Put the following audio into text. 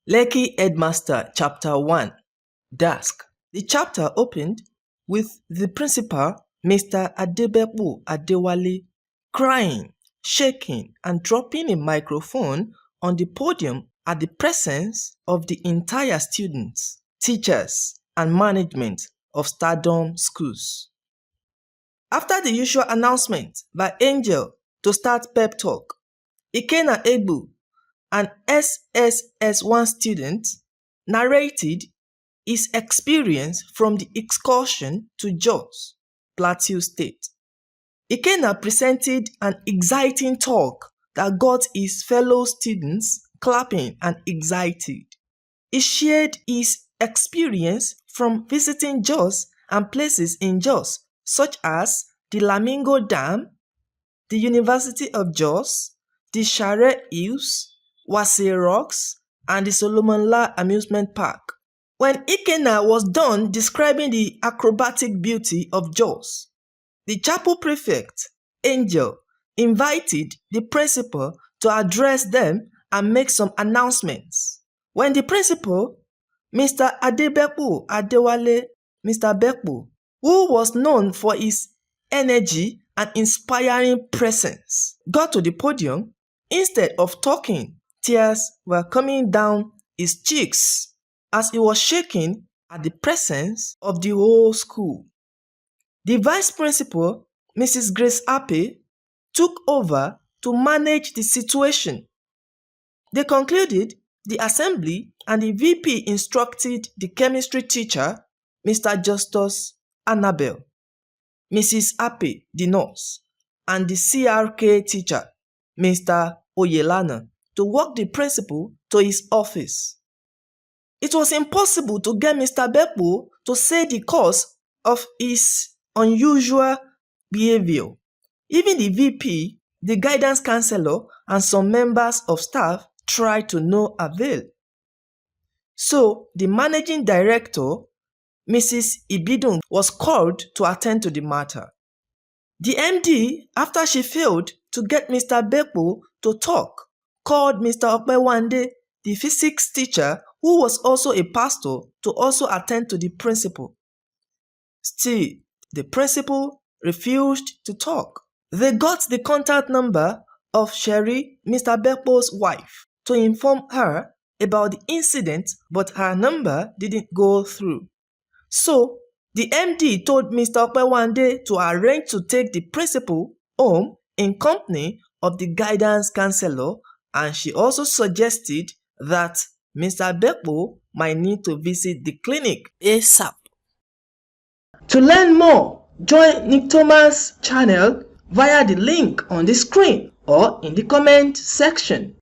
Lekki Headmaster Chapter 1 Dusk. The chapter opened with the principal, Mr. Adebepu Adewale, crying, shaking, and dropping a microphone on the podium at the presence of the entire students, teachers, and management of Stardom Schools. After the usual announcement by Angel to start pep talk, Ikenna Egbu, an SSS1 student, narrated his experience from the excursion to Jos, Plateau State. Ikenna presented an exciting talk that got his fellow students clapping and excited. He shared his experience from visiting Jos and places in Jos such as the Lamingo Dam, the University of Jos, the Share Hills, Wase Rocks, and the Solomon La Amusement Park. When Ikenna was done describing the acrobatic beauty of Jos, the chapel prefect, Angel, invited the principal to address them and make some announcements. When the principal, Mr. Adebepu Adewale, Mr. Bepu, who was known for his energy and inspiring presence, got to the podium, instead of talking, tears were coming down his cheeks as he was shaking at the presence of the whole school. The vice principal, Mrs. Grace Ape, took over to manage the situation. They concluded the assembly and the VP instructed the chemistry teacher, Mr. Justus Annabel, Mrs. Ape, the nurse, and the CRK teacher, Mr. Oyelana, to walk the principal to his office. It was impossible to get Mr. Bepu to say the cause of his unusual behavior. Even the VP, the guidance counselor, and some members of staff tried to no avail. So the managing director, Mrs. Ibidun, was called to attend to the matter. The MD, after she failed to get Mr. Bepu to talk, called Mr. Opewande, the physics teacher, who was also a pastor, to also attend to the principal. Still, the principal refused to talk. They got the contact number of Sherry, Mr. Bepo's wife, to inform her about the incident, but her number didn't go through. So, the MD told Mr. Opewande to arrange to take the principal home in company of the guidance counselor, and she also suggested that Mr. Bepo might need to visit the clinic ASAP. To learn more, join Nick Thomas' channel via the link on the screen or in the comment section.